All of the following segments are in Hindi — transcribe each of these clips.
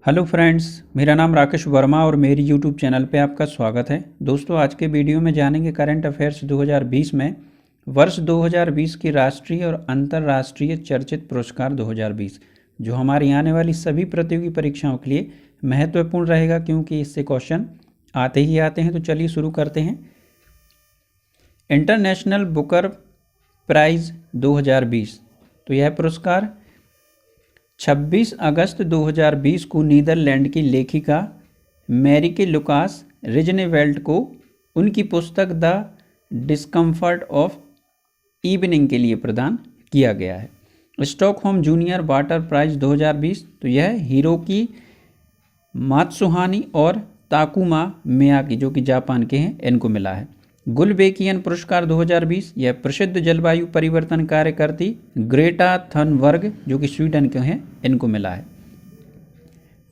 हेलो फ्रेंड्स, मेरा नाम राकेश वर्मा और मेरी यूट्यूब चैनल पे आपका स्वागत है। दोस्तों, आज के वीडियो में जानेंगे करंट अफेयर्स 2020 में वर्ष 2020 की राष्ट्रीय और अंतर्राष्ट्रीय चर्चित पुरस्कार 2020, जो हमारी आने वाली सभी प्रतियोगी परीक्षाओं के लिए महत्वपूर्ण रहेगा, क्योंकि इससे क्वेश्चन आते ही आते हैं। तो चलिए शुरू करते हैं। इंटरनेशनल बुकर प्राइज़ 2020, तो यह पुरस्कार 26 अगस्त 2020 को नीदरलैंड की लेखिका मैरिके लुकास रिजनेवेल्ट को उनकी पुस्तक द डिस्कम्फर्ट ऑफ इवनिंग के लिए प्रदान किया गया है। स्टॉकहोम जूनियर वाटर प्राइज़ 2020, तो यह हिरोकी मात्सुहानी और ताकुमा मियाकी, जो कि जापान के हैं, इनको मिला है। गुलबेकियन पुरस्कार 2020, यह प्रसिद्ध जलवायु परिवर्तन कार्यकर्ती ग्रेटा थनबर्ग, जो कि स्वीडन के हैं, इनको मिला है।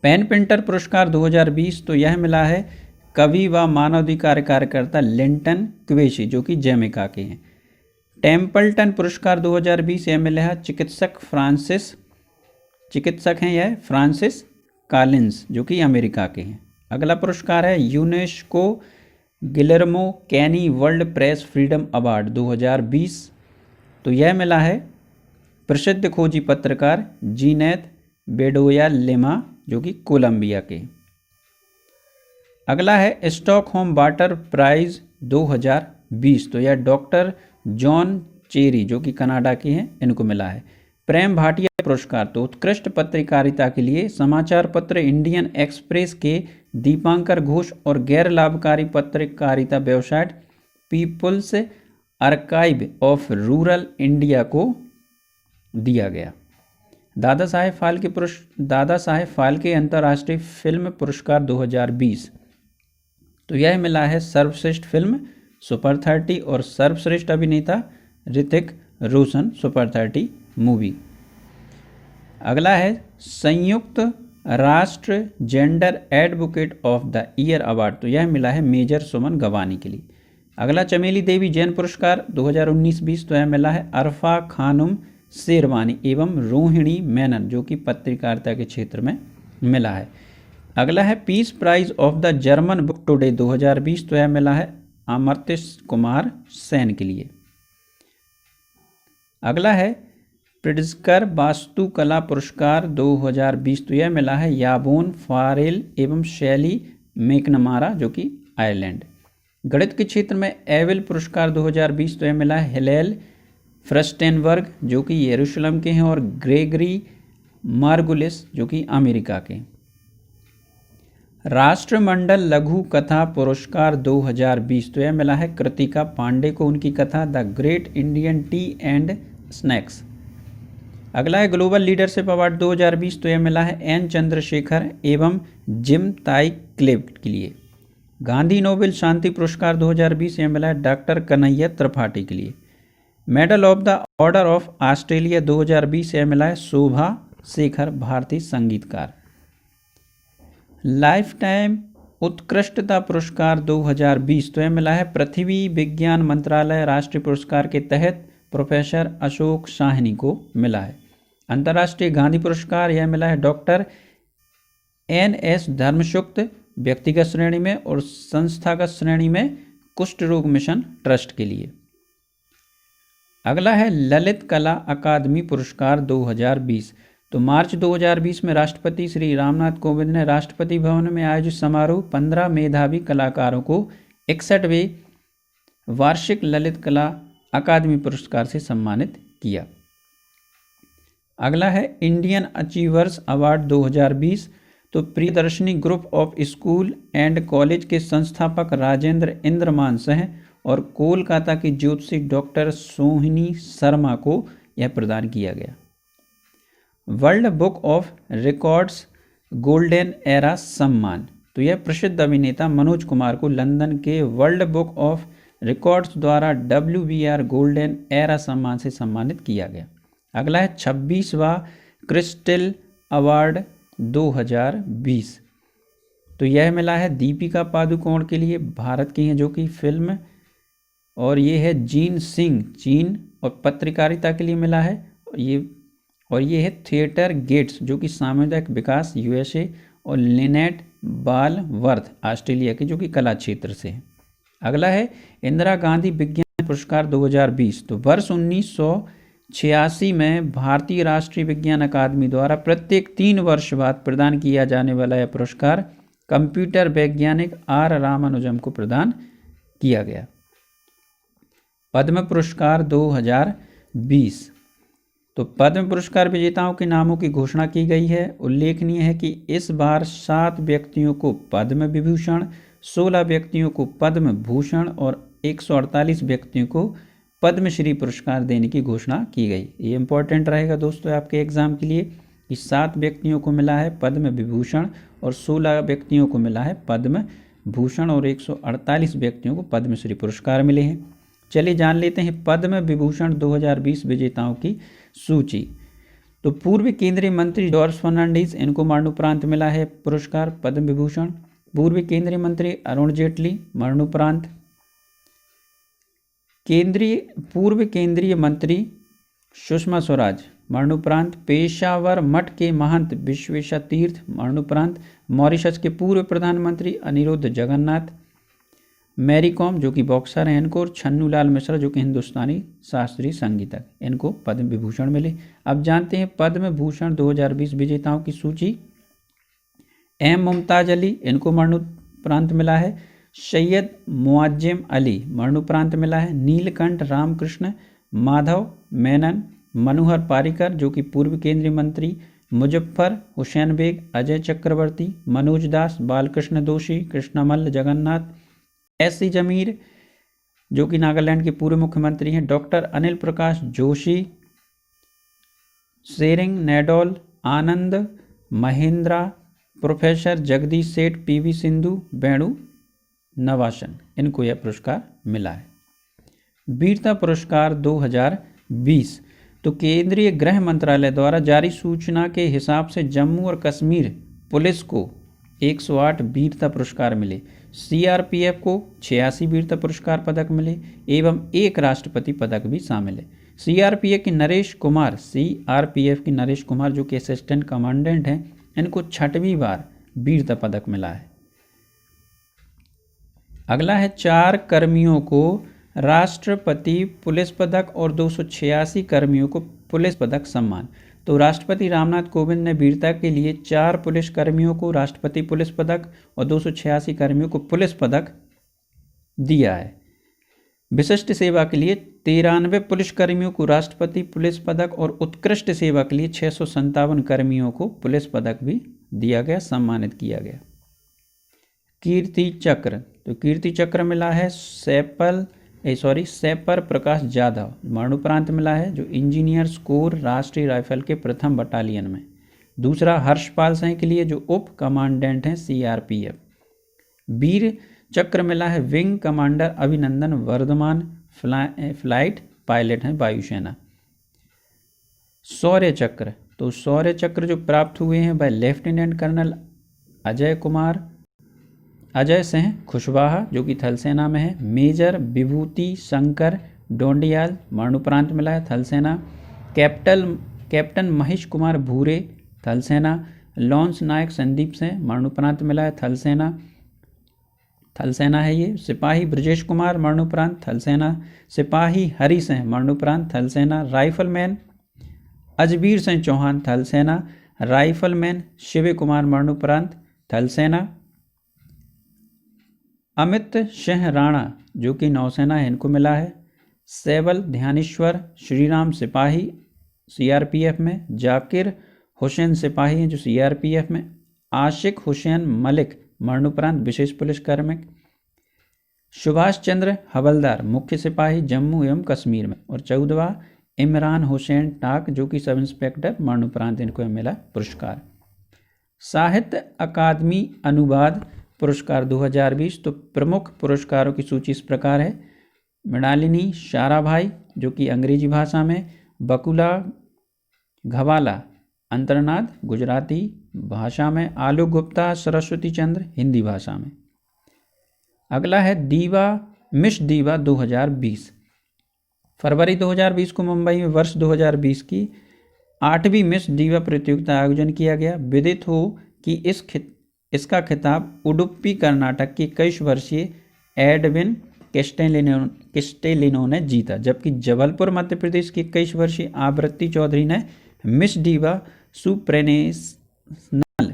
पेन पिंटर पुरस्कार 2020, तो यह मिला है कवि व मानवाधिकार कार्यकर्ता लिंटन क्वेशी, जो कि जमैका के हैं। टेम्पल्टन पुरस्कार 2020, यह मिला है चिकित्सक हैं यह फ्रांसिस कॉलिंस, जो कि अमेरिका के हैं। अगला पुरस्कार है यूनेस्को गिलर्मो कैनी वर्ल्ड प्रेस फ्रीडम अवार्ड 2020, तो यह मिला है प्रसिद्ध खोजी पत्रकार जीनेत बेडोया लेमा, जो कि कोलंबिया के। अगला है स्टॉकहोम वाटर प्राइज़ 2020, तो यह डॉक्टर जॉन चेरी, जो कि कनाडा के हैं, इनको मिला है। प्रेम भाटिया पुरस्कार, तो उत्कृष्ट पत्रकारिता के लिए समाचार पत्र इंडियन एक्सप्रेस के दीपांकर घोष और गैर लाभकारी पत्रकारिता website People's Archive of Rural India को दिया गया। दादा साहेब फाल्के अंतर्राष्ट्रीय फिल्म पुरस्कार 2020, तो यह मिला है सर्वश्रेष्ठ फिल्म सुपर 30 और सर्वश्रेष्ठ अभिनेता ऋतिक रोशन सुपर 30 मूवी। अगला है संयुक्त राष्ट्र gender advocate of the year award, तो यह मिला है मेजर सुमन गवानी के लिए। अगला चमेली देवी जैन पुरस्कार 2019-20, तो यह मिला है अरफा खानुम शेरवानी एवं रोहिणी मेनन, जो कि पत्रकारिता के क्षेत्र में मिला है। अगला है Peace Prize of the German Book today 2020, तो यह मिला है अमर्त्य कुमार सेन के लिए। अगला है प्रिट्जकर वास्तुकला पुरस्कार 2020, तो यह मिला है याबोन फारेल एवं शैली मैकनमारा, जो कि आयरलैंड। गणित के क्षेत्र में एविल पुरस्कार 2020, तो यह मिला है हिलेल फ्रस्टेनबर्ग, जो कि यरूशलेम के हैं, और ग्रेगरी मार्गुलिस, जो कि अमेरिका के। राष्ट्रमंडल लघु कथा पुरस्कार 2020, तो यह मिला है कृतिका पांडे को उनकी कथा the great Indian T and snacks. अगला है ग्लोबल लीडरशिप अवार्ड 2020, तो यह मिला है एन चंद्रशेखर एवं जिम ताई क्लिफ्ट के लिए। गांधी नोबेल शांति पुरस्कार 2020, यह मिला है डॉक्टर कन्हैया त्रिपाठी के लिए। Medal of the order of Australia 2020, यह मिला है शोभा शेखर, भारतीय संगीतकार। लाइफ टाइम उत्कृष्टता पुरस्कार 2020, तो यह मिला है पृथ्वी विज्ञान मंत्रालय राष्ट्रीय पुरस्कार के तहत प्रोफेसर अशोक साहनी को मिला है। अंतर्राष्ट्रीय गांधी पुरस्कार, यह मिला है डॉक्टर NS धर्मशुक्त व्यक्तिगत श्रेणी में और संस्थागत श्रेणी में कुष्ठ रोग मिशन ट्रस्ट के लिए। अगला है ललित कला अकादमी पुरस्कार 2020, तो मार्च 2020 में राष्ट्रपति श्री रामनाथ कोविंद ने राष्ट्रपति भवन में आयोजित समारोह 15 मेधावी कलाकारों को 61वें वार्षिक ललित कला अकादमी पुरस्कार से सम्मानित किया। अगला है इंडियन अचीवर्स अवार्ड 2020, तो Priyadarshini group of school and college के संस्थापक राजेंद्र इंद्रमान सह और कोलकाता की ज्योतिषी डॉक्टर सोहिनी शर्मा को यह प्रदान किया गया। World book of records golden era सम्मान, तो यह प्रसिद्ध अभिनेता मनोज कुमार को लंदन के वर्ल्ड बुक ऑफ रिकॉर्ड्स द्वारा WBR गोल्डन एरा सम्मान से सम्मानित किया गया। अगला है 26वां क्रिस्टल अवार्ड 2020, तो यह मिला है दीपिका पादुकोण के लिए, भारत की हैं, जो कि फिल्म, और ये है जीन सिंह चीन और पत्रकारिता के लिए मिला है। ये है थिएटर गेट्स, जो कि सामुदायिक विकास USA, और लिनेट बालवर्थ ऑस्ट्रेलिया के, जो कि कला क्षेत्र से है। अगला है इंदिरा गांधी विज्ञान पुरस्कार 2020। तो वर्ष 1986 में भारतीय राष्ट्रीय विज्ञान अकादमी द्वारा प्रत्येक 3 वर्ष बाद प्रदान किया जाने वाला यह पुरस्कार कंप्यूटर वैज्ञानिक आर रामानुजम को प्रदान किया गया। पद्म पुरस्कार 2020। तो पद्म पुरस्कार विजेताओं के नामों की घोषणा की गई है। उल्लेखनीय है कि इस बार 7 व्यक्तियों को पद्म विभूषण, 16 व्यक्तियों को पद्म भूषण और 148 व्यक्तियों को पद्मश्री पुरस्कार देने की घोषणा की गई। ये इंपॉर्टेंट रहेगा दोस्तों आपके एग्जाम के लिए कि 7 व्यक्तियों को मिला है पद्म विभूषण और 16 व्यक्तियों को मिला है पद्म भूषण और 148 व्यक्तियों को पद्मश्री पुरस्कार मिले हैं। चलिए जान लेते हैं पद्म विभूषण 2020 विजेताओं की सूची। तो पूर्व केंद्रीय मंत्री जॉर्ज फर्नांडीज, इनको मरणोपरांत मिला है पुरस्कार पद्म विभूषण। पूर्व केंद्रीय मंत्री अरुण जेटली, मरणोपरांत। पूर्व केंद्रीय मंत्री सुषमा स्वराज, मरणोपरांत। पेशावर मठ के महंत विश्वेश तीर्थ, मरणोपरांत। मॉरिशस के पूर्व प्रधानमंत्री अनिरुद्ध जगन्नाथ। मैरी कॉम, जो कि बॉक्सर हैं, इनको। और छन्नूलाल मिश्रा, जो कि हिंदुस्तानी शास्त्रीय संगीतक, इनको पद्म विभूषण मिले। अब जानते हैं पद्म भूषण 2020 विजेताओं की सूची। एम मुमताज अली, इनको मरणोपरांत मिला है। सैयद मुआज्जिम अली, मरणोपरांत मिला है। नीलकंठ रामकृष्ण माधव मेनन। मनोहर पारिकर, जो कि पूर्व केंद्रीय मंत्री। मुजफ्फर हुसैन बेग, अजय चक्रवर्ती। मनोज दास, बालकृष्ण दोषी, कृष्णमल्ल जगन्नाथ। एस.सी. जमीर, जो कि नागालैंड के पूर्व मुख्यमंत्री हैं। डॉक्टर अनिल प्रकाश जोशी। सेरिंग नेडोल, आनंद महेंद्रा। प्रोफेसर जगदीश सेठ, पी.वी. सिंधु, वेणु नवासन, इनको यह पुरस्कार मिला है। वीरता पुरस्कार 2020। तो केंद्रीय गृह मंत्रालय द्वारा जारी सूचना के हिसाब से जम्मू और कश्मीर पुलिस को 108 वीरता पुरस्कार मिले। सीआरपीएफ को 86 वीरता पुरस्कार पदक मिले एवं 1 राष्ट्रपति पदक भी शामिल है। सीआरपीएफ के नरेश कुमार, जो कि असिस्टेंट कमांडेंट हैं, इनको 6वीं बार वीरता पदक मिला है। अगला है 4 कर्मियों को राष्ट्रपति पुलिस पदक और 286 कर्मियों को पुलिस पदक सम्मान। तो राष्ट्रपति रामनाथ कोविंद ने वीरता के लिए 4 पुलिस कर्मियों को राष्ट्रपति पुलिस पदक और 286 कर्मियों को पुलिस पदक दिया है। विशिष्ट सेवा के लिए 93 पुलिस कर्मियों को राष्ट्रपति पुलिस पदक और उत्कृष्ट सेवा के लिए 657 कर्मियों को पुलिस पदक भी दिया गया, सम्मानित किया गया। कीर्ति चक्र, तो कीर्ति चक्र मिला है सैपर प्रकाश जाधव, मरणोपरांत मिला है, जो इंजीनियर्स कोर राष्ट्रीय राइफल के 1म बटालियन में। दूसरा हर्षपाल सिंह के लिए, जो उप कमांडेंट हैं सीआरपीएफ। वीर चक्र मिला है wing commander Abhinandan Varthaman, flight pilot हैं वायुसेना। शौर्य चक्र, तो शौर्य चक्र जो प्राप्त हुए हैं वह लेफ्टिनेंट कर्नल अजय सिंह कुशवाहा, जो कि थल सेना में है। मेजर विभूति शंकर डोंडियाल, मरणोपरांत मिला है, थल सेना। कैप्टन महेश कुमार भूरे, थल सेना। लॉन्स नायक संदीप सिंह, मरणोपरांत मिला है, थल सेना है ये। सिपाही ब्रजेश कुमार, मरणोपरांत, थल सेना। सिपाही हरि सिंह, मरणोपरांत, थल सेना। राइफलमैन अजबीर सिंह चौहान, थल सेना। राइफलमैन शिव कुमार, मरणोपरांत, थल सेना। अमित सिंह राणा, जो कि नौसेना है, इनको मिला है। सेवल ध्यानेश्वर श्रीराम, सिपाही सीआरपीएफ में। जाकिर हुसैन, सिपाही हैं, जो सीआरपीएफ में। आशिक हुसैन मलिक, मरणोपरांत, विशेष पुलिस कार्मिक। सुभाष चंद्र हवलदार, मुख्य सिपाही, जम्मू एवं कश्मीर में। और 14वां इमरान हुसैन टाक, जो कि सब इंस्पेक्टर, मरणोपरांत, इनको मिला पुरस्कार। साहित्य अकादमी अनुवाद पुरस्कार 2020। तो प्रमुख पुरस्कारों की सूची इस प्रकार है। मृणालिनी साराभाई, जो कि अंग्रेजी भाषा में। बकुला घवाला अंतर्नाद, गुजराती भाषा में। आलोक गुप्ता सरस्वती चंद्र, हिंदी भाषा में। अगला है मिस दीवा 2020। फरवरी 2020 को मुंबई में वर्ष 2020 की 8वीं मिस दीवा प्रतियोगिता आयोजन किया गया। विदित हो कि इसका खिताब उडुपी कर्नाटक के 21 वर्षीय एडविन किस्टेलिनो ने जीता, जबकि जबलपुर मध्य प्रदेश की 21 वर्षीय आवृत्ति चौधरी ने मिस डीवा सुप्रेनेशनल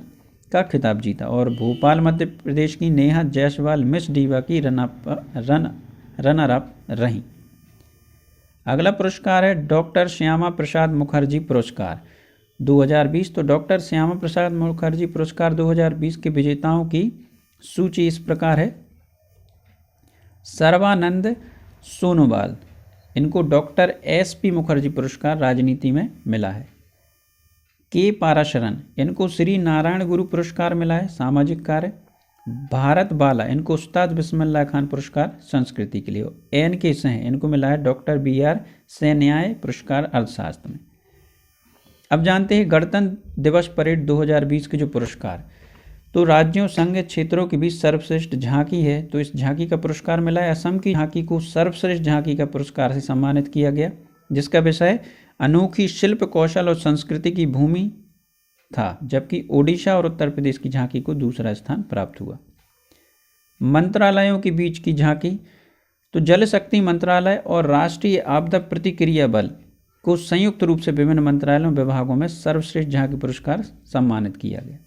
का खिताब जीता और भोपाल मध्य प्रदेश की नेहा जायसवाल मिस डीवा की रनर अप रहीं। अगला पुरस्कार है डॉक्टर श्यामा प्रसाद मुखर्जी पुरस्कार 2020। तो डॉक्टर श्यामा प्रसाद मुखर्जी पुरस्कार 2020 के विजेताओं की सूची इस प्रकार है। सर्बानंद सोनोवाल, इनको डॉक्टर एसपी मुखर्जी पुरस्कार राजनीति में मिला है। के पाराशरन, इनको श्री नारायण गुरु पुरस्कार मिला है सामाजिक कार्य। भारत बाला, इनको उस्ताद बिस्मिल्लाह खान पुरस्कार संस्कृति के लिए। एन के सिंह, इनको मिला है डॉक्टर BR सैन्याय पुरस्कार अर्थशास्त्र में। अब जानते हैं गणतंत्र दिवस परेड 2020 के जो पुरस्कार, तो राज्यों संघ क्षेत्रों के बीच सर्वश्रेष्ठ झांकी है, तो इस झांकी का पुरस्कार मिला है। असम की झांकी को सर्वश्रेष्ठ झांकी का पुरस्कार से सम्मानित किया गया, जिसका विषय अनोखी शिल्प कौशल और संस्कृति की भूमि था, जबकि ओडिशा और उत्तर प्रदेश की झांकी को दूसरा स्थान प्राप्त हुआ। मंत्रालयों के बीच की झांकी, तो जल शक्ति मंत्रालय और राष्ट्रीय आपदा प्रतिक्रिया बल को संयुक्त रूप से विभिन्न मंत्रालयों विभागों में सर्वश्रेष्ठ झांकी पुरस्कार सम्मानित किया गया।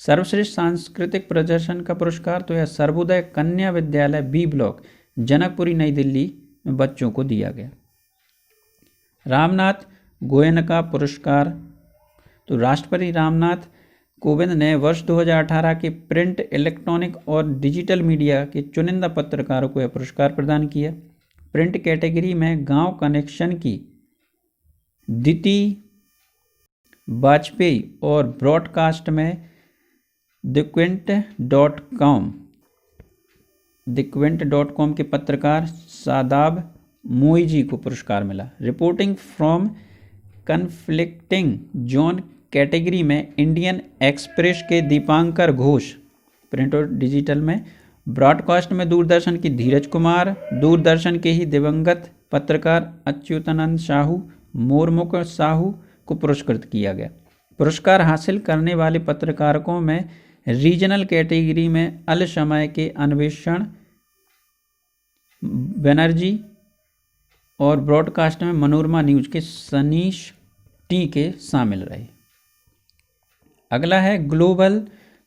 सर्वश्रेष्ठ सांस्कृतिक प्रदर्शन का पुरस्कार तो यह सर्वोदय कन्या विद्यालय B ब्लॉक जनकपुरी नई दिल्ली में बच्चों को दिया गया। रामनाथ गोयनका पुरस्कार, तो राष्ट्रपति रामनाथ कोविंद ने वर्ष 2018 के प्रिंट, इलेक्ट्रॉनिक और डिजिटल मीडिया के चुनिंदा पत्रकारों को यह पुरस्कार प्रदान किया। प्रिंट कैटेगरी में गांव कनेक्शन की दिति वाजपेयी और ब्रॉडकास्ट में दिक्विंट.com के पत्रकार शादाब मोईजी को पुरस्कार मिला। Reporting from conflicting zone category में इंडियन एक्सप्रेस के दीपांकर घोष प्रिंट और डिजिटल में, ब्रॉडकास्ट में दूरदर्शन की धीरज कुमार, दूरदर्शन के ही दिवंगत पत्रकार अच्युतानंद साहू, मोरमुख साहू को पुरस्कृत किया गया। पुरस्कार हासिल करने वाले पत्रकारों में रीजनल कैटेगरी में अल समय के अन्वेषण बनर्जी और ब्रॉडकास्ट में मनोरमा न्यूज के सनीश टी के शामिल रहे। अगला है ग्लोबल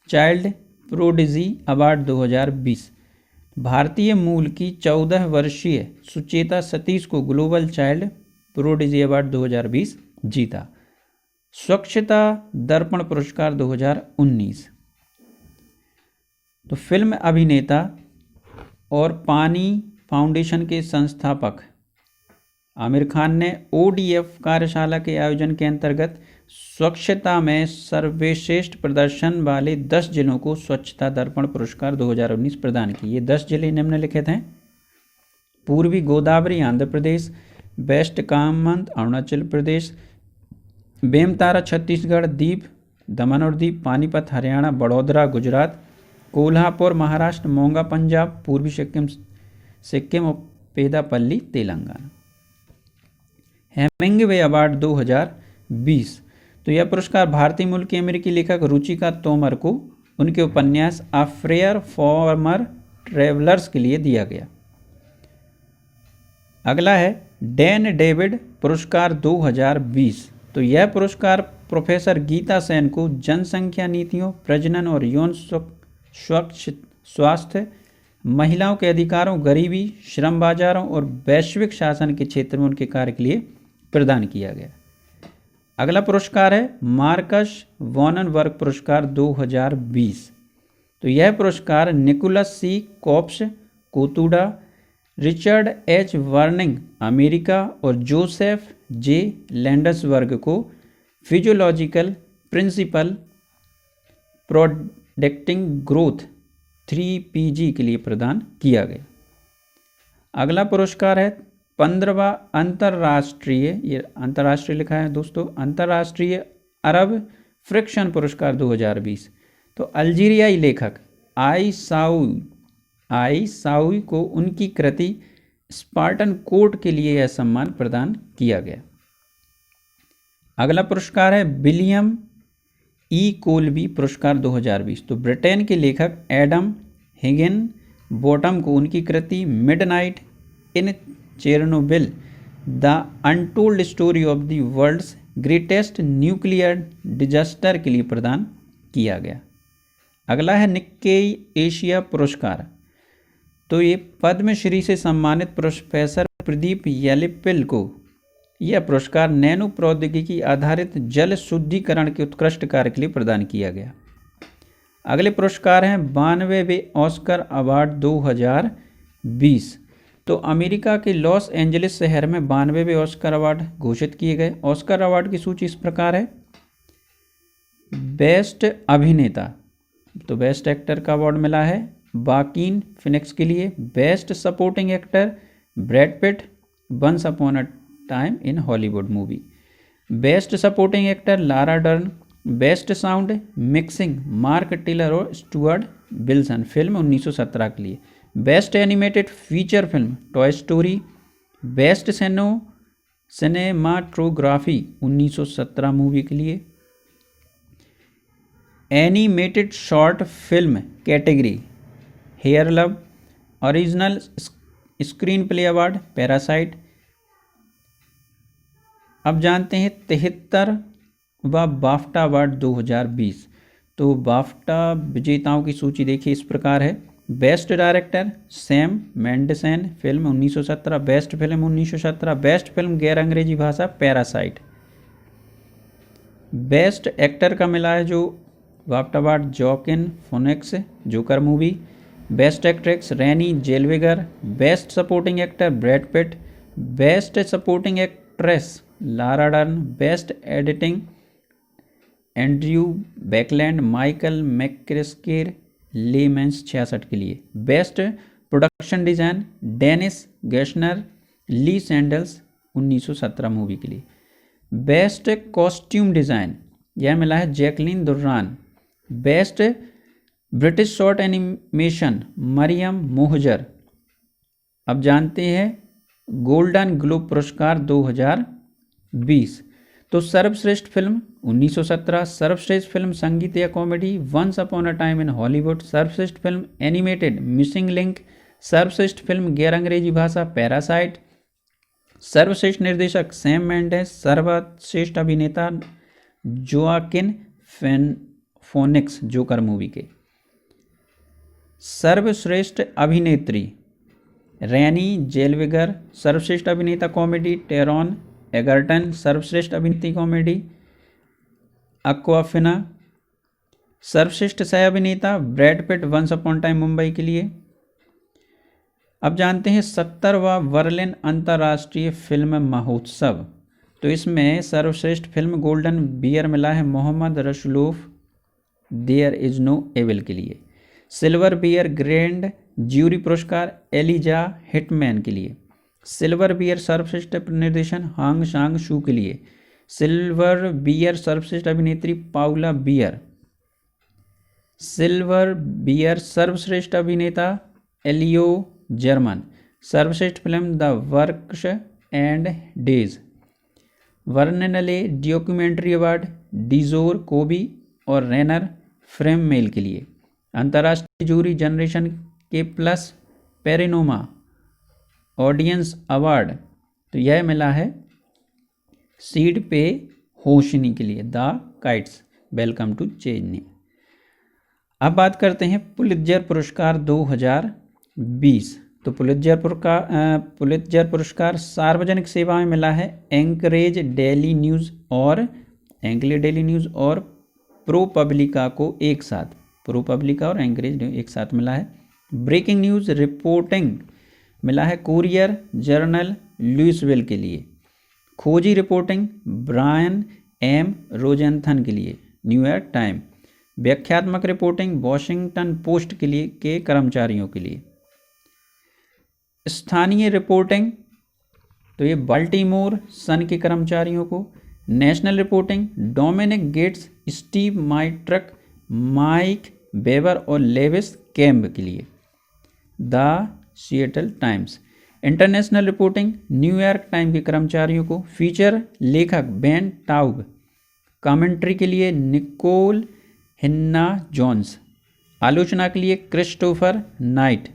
चाइल्ड प्रोडिजी अवार्ड 2020। भारतीय मूल की 14 वर्षीय सुचेता सतीश को ग्लोबल चाइल्ड प्रोडिजी अवार्ड 2020 जीता। स्वच्छता दर्पण पुरस्कार 2019, तो फिल्म अभिनेता और पानी फाउंडेशन के संस्थापक आमिर खान ने ODF कार्यशाला के आयोजन के अंतर्गत स्वच्छता में सर्वश्रेष्ठ प्रदर्शन वाले 10 जिलों को स्वच्छता दर्पण पुरस्कार 2019 प्रदान किए। ये 10 जिले निम्नलिखित हैं: पूर्वी गोदावरी आंध्र प्रदेश, वेस्ट कामंत अरुणाचल प्रदेश, बेमतारा छत्तीसगढ़, दीप दमन और दीप, पानीपत हरियाणा, बड़ौदरा गुजरात, कोल्हापुर महाराष्ट्र, मोंगा पंजाब, पूर्वी सिक्किम और पेदापल्ली तेलंगाना। हेमिंगवे अवार्ड 2020, तो यह पुरस्कार भारतीय मूल के अमेरिकी लेखक रुचिका तोमर को उनके उपन्यास अ फेयर फॉर्मर ट्रेवलर्स के लिए दिया गया। अगला है डैन डेविड पुरस्कार 2020, तो यह पुरस्कार प्रोफेसर गीता सेन को जनसंख्या नीतियों, प्रजनन और यौन स्वास्थ्य, महिलाओं के अधिकारों, गरीबी, श्रम बाजारों और वैश्विक शासन के क्षेत्र में उनके कार्य के लिए प्रदान किया गया। अगला पुरस्कार है मार्कस वॉननबर्ग पुरस्कार 2020, तो यह पुरस्कार निकोलस C कॉप्स कोतुडा, रिचर्ड H वर्निंग अमेरिका और जोसेफ J लैंडसबर्ग को फिजियोलॉजिकल प्रिंसिपल प्रोडक्टिंग ग्रोथ 3PG के लिए प्रदान किया गया। अगला पुरस्कार है 15वां अंतर्राष्ट्रीय, ये अंतर्राष्ट्रीय लिखा है दोस्तों, अंतर्राष्ट्रीय अरब फ्रिक्शन पुरस्कार 2020, तो अल्जीरियाई लेखक आई साउई को उनकी कृति स्पार्टन कोड के लिए यह सम्मान प्रदान किया गया। अगला पुरस्कार है विलियम ई कोल्बी पुरस्कार 2020। तो ब्रिटेन के लेखक एडम हिगिन बॉटम को उनकी कृति midnight in Chernobyl the untold story of the world's greatest nuclear disaster के लिए प्रदान किया गया। अगला है निक्केई एशिया पुरस्कार। तो ये पद्मश्री से सम्मानित प्रोफेसर प्रदीप येलिपिल को यह पुरस्कार नैनो प्रौद्योगिकी आधारित जल शुद्धिकरण के उत्कृष्ट कार्य के लिए प्रदान किया गया। अगले पुरस्कार हैं 92वें ऑस्कर अवार्ड 2020। तो अमेरिका के लॉस एंजलिस शहर में 92वें ऑस्कर अवार्ड घोषित किए गए। ऑस्कर अवार्ड की सूची इस प्रकार है। बेस्ट अभिनेता, तो बेस्ट एक्टर का अवार्ड मिला है वाकिन फिनिक्स के लिए। Best supporting actor Brad Pitt, Once Upon a Time in Hollywood movie. Best supporting actor Laura Dern. Best sound mixing Mark Tiller और स्टुअर्ट विल्सन, फिल्म 1917 के लिए। Best animated feature film Toy Story. Best cinematography 1917 movie के लिए। Animated short film category Hair Love. Original screenplay award Parasite. अब जानते हैं 73वां बाफ्टा अवार्ड 2020। तो बाफ्टा विजेताओं की सूची देखिए इस प्रकार है। Best director Sam Mendes, film 1917। Best film 1917। Best film गैर अंग्रेजी भाषा पैरासाइट। बेस्ट एक्टर का मिला है जो BAFTA award Joaquin Phoenix, Joker movie. Best actress Renee Zellweger. Best supporting actor Brad Pitt. Best supporting actress Laura Dern. Best editing Andrew Buckland, Michael McCusker, Le Mans 66 के लिए। Best production design Dennis Gassner, Lee Sandales 1917 movie के लिए। बेस्ट कॉस्ट्यूम डिज़ाइन यह मिला है Jacqueline Durran. Best British short animation Maryam Mohajer. अब जानते हैं गोल्डन ग्लोब पुरस्कार 2020। तो सर्वश्रेष्ठ फिल्म 1917, सर्वश्रेष्ठ फिल्म संगीत या comedy Once Upon a Time in Hollywood, सर्वश्रेष्ठ फिल्म एनिमेटेड मिसिंग लिंक, सर्वश्रेष्ठ फिल्म गैर अंग्रेजी भाषा पैरासाइट, सर्वश्रेष्ठ निर्देशक सैम मेंडेस, सर्वश्रेष्ठ अभिनेता जोआकिन फोनिक्स, जोकर मूवी के। सर्वश्रेष्ठ अभिनेत्री रैनी जेलवेगर, सर्वश्रेष्ठ अभिनेता कॉमेडी टेरॉन एगर्टन, सर्वश्रेष्ठ अभिनेत्री कॉमेडी अक्वाफिना, सर्वश्रेष्ठ सह अभिनेता Brad Pitt Once Upon Time Mumbai के लिए। अब जानते हैं 70वां बर्लिन अंतर्राष्ट्रीय फिल्म महोत्सव। तो इसमें सर्वश्रेष्ठ फिल्म गोल्डन बियर मिला है Mohammad Rasoulof there is no evil के लिए। सिल्वर बियर ग्रैंड ज्यूरी पुरस्कार एलिजा हिटमैन के लिए। सिल्वर बियर सर्वश्रेष्ठ निर्देशन हांग सांग शू के लिए। सिल्वर बियर सर्वश्रेष्ठ अभिनेत्री पाउला बियर। सिल्वर बियर सर्वश्रेष्ठ अभिनेता एलियो जर्मन। सर्वश्रेष्ठ film the works and days. Berlinale documentary award Tizza Covi और रेनर फ्रेम मेल के लिए। अंतर्राष्ट्रीय जूरी जनरेशन के प्लस पेरिनोमा ऑडियंस अवार्ड तो यह मिला है सीड पे होशनी के लिए। The Kites welcome to Chennai. अब बात करते हैं पुलित्जर पुरस्कार 2020। तो पुलित्जर पुरस्कार सार्वजनिक सेवा में मिला है एंकरेज डेली न्यूज़ और प्रो पब्लिका को एक साथ। प्रो पब्लिका और एंकरेज एक साथ मिला है। ब्रेकिंग न्यूज़ रिपोर्टिंग मिला है कोरियर जर्नल लुइसविल के लिए। खोजी रिपोर्टिंग ब्रायन एम रोजेंथन के लिए न्यूयॉर्क टाइम। व्याख्यात्मक रिपोर्टिंग वॉशिंगटन पोस्ट के लिए के कर्मचारियों के लिए। स्थानीय रिपोर्टिंग तो ये बाल्टीमोर सन के कर्मचारियों को। National reporting Dominic Gates, Steve माइट्रक, माइक बेवर और लेविस कैम्ब के लिए। The Seattle Times. International reporting New York Time के कर्मचारियों को। फीचर लेखक बेन टाउब कमेंट्री के लिए निकोल हिन्ना जोन्स, आलोचना के लिए क्रिस्टोफर नाइट,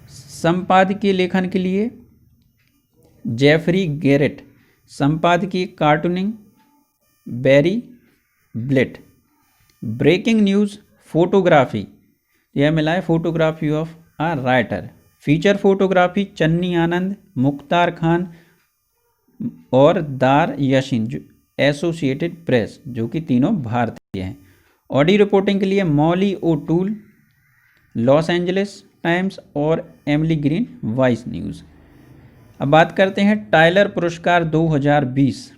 संपादकीय लेखन के लिए जेफरी गैरेट, संपादकीय cartooning Barry Blitt, breaking news photography, यह मिला है photography of Reuters, feature photography Channi Anand, Mukhtar Khan और दार यशीन एसोसिएटेड प्रेस, जो कि तीनों भारतीय हैं। ऑडियो रिपोर्टिंग के लिए मॉली ओ टूल, लॉस एंजलिस टाइम्स और एमिली ग्रीन वॉइस न्यूज़। अब बात करते हैं टाइलर पुरस्कार 2020।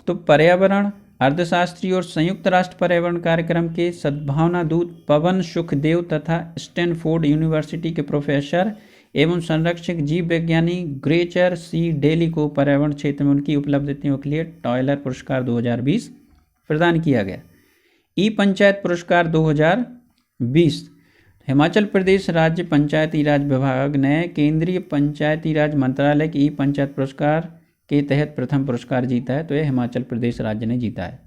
तो पर्यावरण, अर्थशास्त्री और संयुक्त राष्ट्र पर्यावरण कार्यक्रम के सद्भावना दूत पवन सुखदेव तथा स्टैनफोर्ड यूनिवर्सिटी के प्रोफेसर एवं संरक्षक जीव विज्ञानी ग्रेचर सी डेली को पर्यावरण क्षेत्र में उनकी उपलब्धियों के लिए टाइलर पुरस्कार 2020 प्रदान किया गया। ई पंचायत पुरस्कार 2020 हिमाचल प्रदेश राज्य पंचायती राज विभाग ने केंद्रीय पंचायती राज मंत्रालय के ई पंचायत पुरस्कार के तहत प्रथम पुरस्कार जीता है, तो यह हिमाचल प्रदेश राज्य ने जीता है।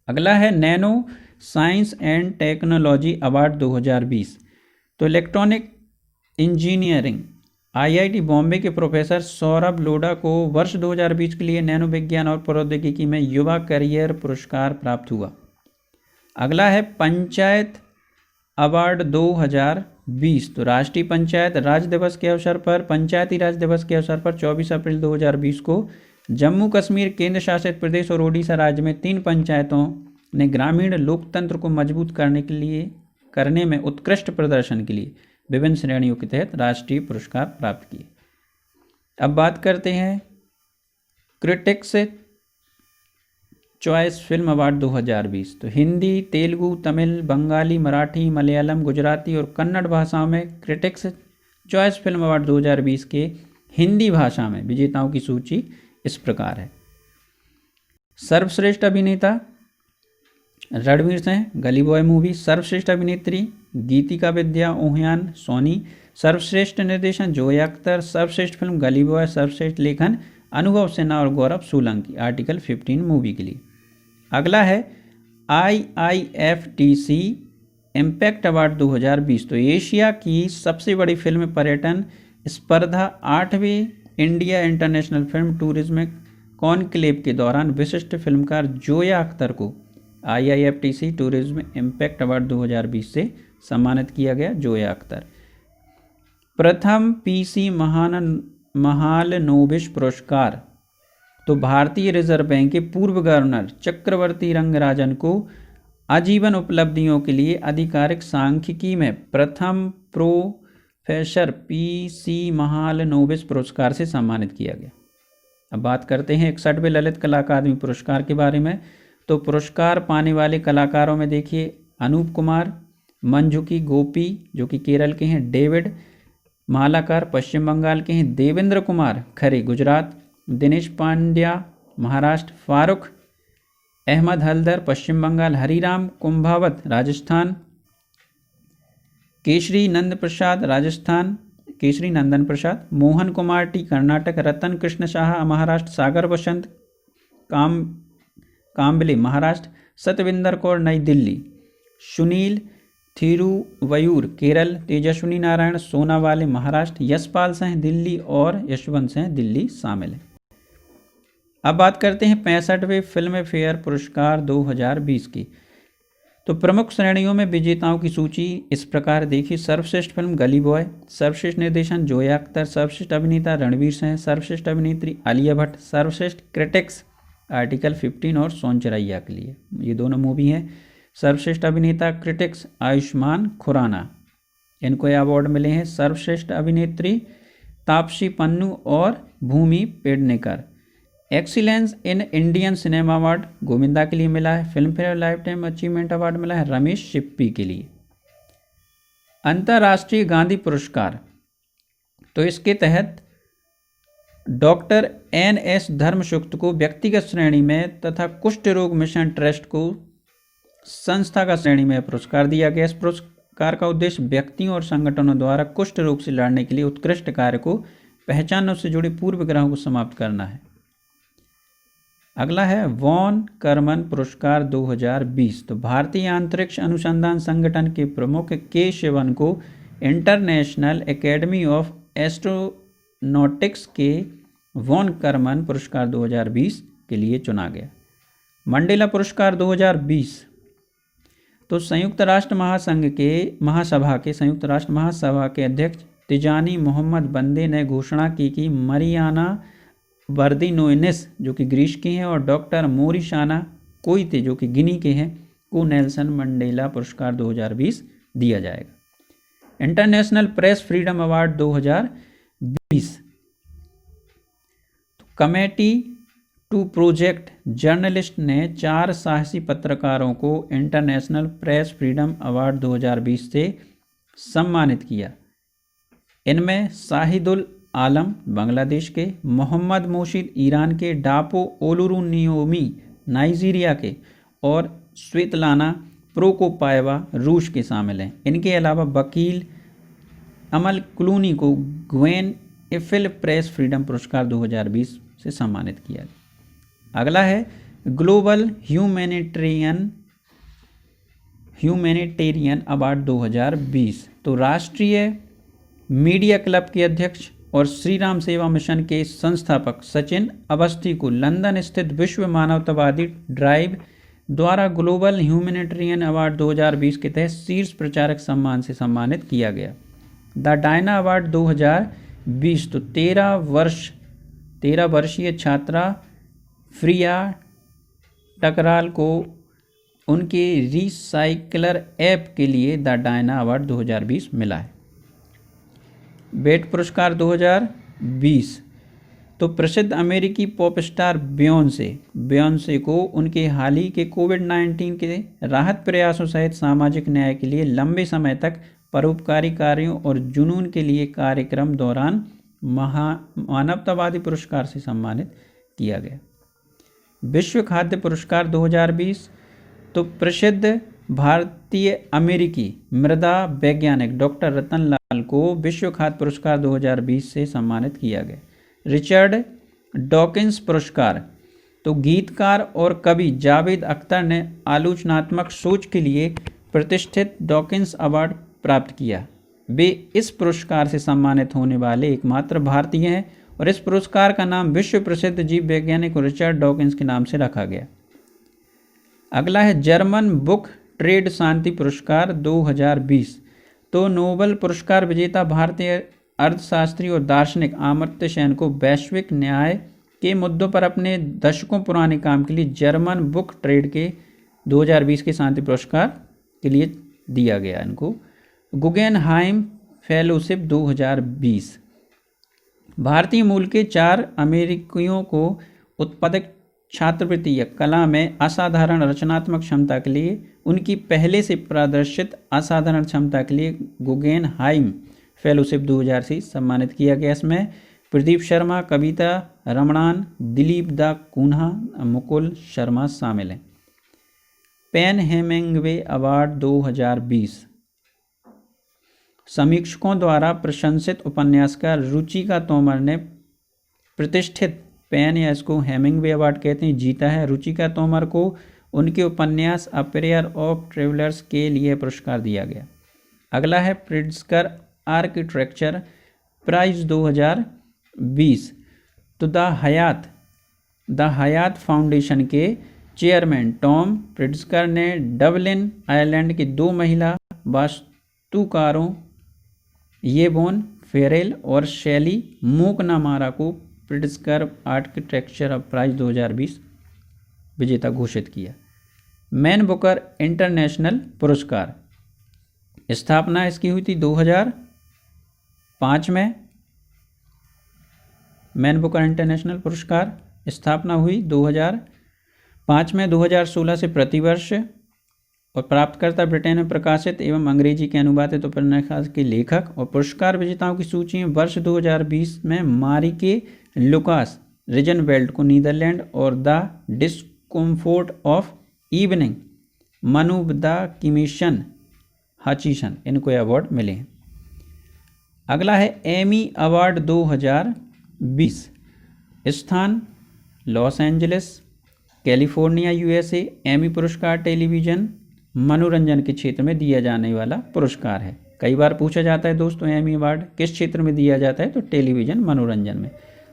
अगला है nano science and technology award 2020। तो इलेक्ट्रॉनिक इंजीनियरिंग आईआईटी बॉम्बे के प्रोफेसर सौरभ लोढ़ा को वर्ष 2020 के लिए नैनो विज्ञान और प्रौद्योगिकी में युवा करियर पुरस्कार प्राप्त हुआ। अगला है पंचायत अवार्ड 2020। तो राष्ट्रीय पंचायत राज दिवस के अवसर पर, पंचायती राज दिवस के अवसर पर 24 अप्रैल 2020 को जम्मू कश्मीर केंद्र शासित प्रदेश और ओडिशा राज्य में 3 पंचायतों ने ग्रामीण लोकतंत्र को मजबूत करने में उत्कृष्ट प्रदर्शन के लिए विभिन्न श्रेणियों के तहत राष्ट्रीय पुरस्कार प्राप्त किए। अब बात करते हैं क्रिटिक्स चॉइस फिल्म अवार्ड 2020। तो हिंदी, तेलुगु, तमिल, बंगाली, मराठी, मलयालम, गुजराती और कन्नड़ भाषाओं में क्रिटिक्स चॉइस फिल्म अवार्ड 2020 के हिंदी भाषा में विजेताओं की सूची इस प्रकार है। सर्वश्रेष्ठ अभिनेता रणवीर सिंह, गली बॉय मूवी। सर्वश्रेष्ठ अभिनेत्री गीतिका विद्या ओहियान, सोनी। सर्वश्रेष्ठ निर्देशन जोया अख्तर। सर्वश्रेष्ठ फिल्म गली बॉय। सर्वश्रेष्ठ लेखन अनुभव सिन्हा और गौरव सोलंकी, आर्टिकल 15 मूवी के लिए। अगला है IIFTC इम्पैक्ट अवार्ड 2020। तो एशिया की सबसे बड़ी फिल्म पर्यटन स्पर्धा 8वीं India international film tourism conclave के दौरान विशिष्ट फिल्मकार जोया अख्तर को IIFTC टूरिज्म इम्पैक्ट अवार्ड 2020 से सम्मानित किया गया। जोया अख्तर। प्रथम PC महालनोबिस पुरस्कार। तो भारतीय रिजर्व बैंक के पूर्व गवर्नर चक्रवर्ती रंगराजन को आजीवन उपलब्धियों के लिए आधिकारिक सांख्यिकी में प्रथम प्रोफेसर PC महालनोबिस पुरस्कार से सम्मानित किया गया। अब बात करते हैं 61वें ललित कला अकादमी पुरस्कार के बारे में। तो पुरस्कार पाने वाले कलाकारों में देखिए अनूप कुमार मंझुकी गोपी जो कि केरल के हैं, डेविड मालाकार पश्चिम बंगाल के हैं, देवेंद्र कुमार खरे गुजरात, दिनेश पांड्या महाराष्ट्र, फारूक अहमद हल्दर पश्चिम बंगाल, हरिराम कुंभावत राजस्थान, केशरी नंद प्रसाद राजस्थान, केशरी नंदन प्रसाद, मोहन कुमार टी कर्नाटक, रतन कृष्ण शाह महाराष्ट्र, सागर वसंत काम्बले महाराष्ट्र, सतविंदर कौर नई दिल्ली, सुनील थिरुवयूर केरल, तेजस्विनी नारायण सोनावाले महाराष्ट्र, यशपाल सिंह दिल्ली और यशवंत सिंह दिल्ली शामिल हैं। अब बात करते हैं 65वें फिल्म फेयर पुरस्कार 2020 की। तो प्रमुख श्रेणियों में विजेताओं की सूची इस प्रकार देखिए। सर्वश्रेष्ठ फिल्म गली बॉय, सर्वश्रेष्ठ निर्देशन जोया अख्तर, सर्वश्रेष्ठ अभिनेता रणवीर सिंह, सर्वश्रेष्ठ अभिनेत्री आलिया भट्ट, सर्वश्रेष्ठ क्रिटिक्स आर्टिकल 15 और सोनचरैया के लिए, ये दोनों मूवी हैं। सर्वश्रेष्ठ अभिनेता क्रिटिक्स आयुष्मान खुराना, इनको ये अवार्ड मिले हैं। सर्वश्रेष्ठ अभिनेत्री तापसी पन्नू और Bhumi Pednekar. Excellence in Indian cinema award Govinda के लिए मिला है। Filmfare lifetime achievement award मिला है रमेश सिप्पी के लिए। अंतर्राष्ट्रीय गांधी पुरस्कार, तो इसके तहत डॉक्टर NS धर्मशुक्त को व्यक्तिगत श्रेणी में तथा कुष्ठ रोग मिशन ट्रस्ट को संस्थागत श्रेणी में पुरस्कार दिया गया। इस पुरस्कार का उद्देश्य व्यक्तियों और संगठनों द्वारा कुष्ठ रोग से लड़ने के लिए उत्कृष्ट कार्य को पहचानने से जुड़े पूर्व ग्रहों को समाप्त करना है। अगला है वॉन करमन पुरस्कार 2020। तो भारतीय अंतरिक्ष अनुसंधान संगठन के प्रमुख के शिवन को इंटरनेशनल एकेडमी ऑफ एस्ट्रोनॉटिक्स के वॉन करमन पुरस्कार 2020 के लिए चुना गया। मंडेला पुरस्कार 2020। तो संयुक्त राष्ट्र महासभा के अध्यक्ष तिजानी मोहम्मद बंदे ने घोषणा की कि मरियाना बर्दिनोइनिस जो कि ग्रीस के हैं और डॉक्टर मोरिशाना कोइते जो कि गिनी के हैं को नेल्सन मंडेला पुरस्कार 2020 दिया जाएगा। International press freedom award 2020। Committee to project journalist ने 4 साहसी पत्रकारों को इंटरनेशनल प्रेस फ्रीडम अवार्ड 2020 से सम्मानित किया। इनमें शाहिदुल आलम बांग्लादेश के, मोहम्मद मोशीद ईरान के, डापो ओलुरुनियोमी नाइजीरिया के और स्वेतलाना प्रोकोपायवा रूस के शामिल हैं। इनके अलावा वकील अमल क्लूनी को ग्वेन इफिल प्रेस फ्रीडम पुरस्कार 2020 से सम्मानित किया। अगला है ग्लोबल ह्यूमैनिटेरियन अवार्ड 2020। तो राष्ट्रीय मीडिया क्लब के अध्यक्ष और श्री राम सेवा मिशन के संस्थापक सचिन अवस्थी को लंदन स्थित विश्व मानवतावादी ड्राइव द्वारा ग्लोबल ह्यूमैनिटेरियन अवार्ड 2020 के तहत शीर्ष प्रचारक सम्मान से सम्मानित किया गया। The Diana award 2020। तो 13 वर्षीय छात्रा फ्रिया टकराल को उनके रिसाइकलर ऐप के लिए द डायना अवार्ड 2020 मिला है। बेट पुरस्कार 2020। तो प्रसिद्ध अमेरिकी पॉप स्टार बियोंसे को उनके हाल ही के कोविड-19 के राहत प्रयासों सहित सामाजिक न्याय के लिए लंबे समय तक परोपकारी कार्यों और जुनून के लिए कार्यक्रम दौरान मानवतावादी पुरस्कार से सम्मानित किया गया। विश्व खाद्य पुरस्कार 2020। तो प्रसिद्ध भारतीय अमेरिकी मृदा वैज्ञानिक डॉक्टर रतन लाल को विश्व खाद्य पुरस्कार 2020 से सम्मानित किया गया। रिचर्ड डॉकिंस पुरस्कार। तो गीतकार और कवि जावेद अख्तर ने आलोचनात्मक सोच के लिए प्रतिष्ठित डॉकिंस अवार्ड प्राप्त किया। वे इस पुरस्कार से सम्मानित होने वाले एकमात्र भारतीय हैं और इस पुरस्कार का नाम विश्व प्रसिद्ध जीव वैज्ञानिक रिचर्ड डॉकिंस के नाम से रखा गया। अगला है जर्मन बुक ट्रेड शांति पुरस्कार 2020। तो नोबेल पुरस्कार विजेता भारतीय अर्थशास्त्री और दार्शनिक अमर्त्य सेन को वैश्विक न्याय के मुद्दों पर अपने दशकों पुराने काम के लिए जर्मन बुक ट्रेड के 2020 के शांति पुरस्कार के लिए दिया गया। इनको गुगेनहाइम फेलोशिप 2020। भारतीय मूल के 4 अमेरिकियों को उत्पादक छात्रवृत्ति या कला में असाधारण रचनात्मक क्षमता के लिए उनकी पहले से प्रदर्शित असाधारण क्षमता के लिए गुगेनहाइम फेलोशिप 2000 से सम्मानित किया गया। इसमें प्रदीप शर्मा, कविता रमणान, दिलीप दा कुन्हा, मुकुल शर्मा शामिल हैं। Pen Hemingway award 2020। समीक्षकों द्वारा प्रशंसित उपन्यासकार रुचिका तोमर ने प्रतिष्ठित पेन या इसको हेमिंग्वे अवार्ड कहते हैं जीता है। रुचिका तोमर को उनके उपन्यास अ पेयर ऑफ ट्रेवलर्स के लिए पुरस्कार दिया गया। अगला है प्रिट्जकर आर्किटेक्चर प्राइज 2020। तो द हयात फाउंडेशन के चेयरमैन टॉम प्रिट्जकर ने डबलिन आयरलैंड की 2 महिला वास्तुकारों येवोन फेरेल और शैली मोकनामारा को प्रिट्जकर आर्किटेक्चर प्राइज 2020 विजेता घोषित किया। मैन बुकर इंटरनेशनल पुरस्कार स्थापना इसकी हुई थी 2005 में। मैन बुकर इंटरनेशनल पुरस्कार स्थापना हुई 2005 में। 2016 से प्रतिवर्ष और प्राप्तकर्ता ब्रिटेन में प्रकाशित एवं अंग्रेजी के अनुवादित उपन्यास के लेखक और पुरस्कार विजेताओं की सूची में वर्ष 2020 में मारिके लुकास रिजनवेल्ड को नीदरलैंड और द डिस्कम्फोर्ट ऑफ इवनिंग मनुबदा किमिशन हचीसन इनको अवार्ड मिले हैं। अगला है एमी अवार्ड 2020। स्थान Los Angeles, California USA. Emmy पुरस्कार टेलीविज़न मनोरंजन के क्षेत्र में दिया जाने वाला पुरस्कार है। कई बार पूछा जाता है दोस्तों एमी अवार्ड किस क्षेत्र में दिया जाता है, तो टेलीविज़न मनोरंजन में।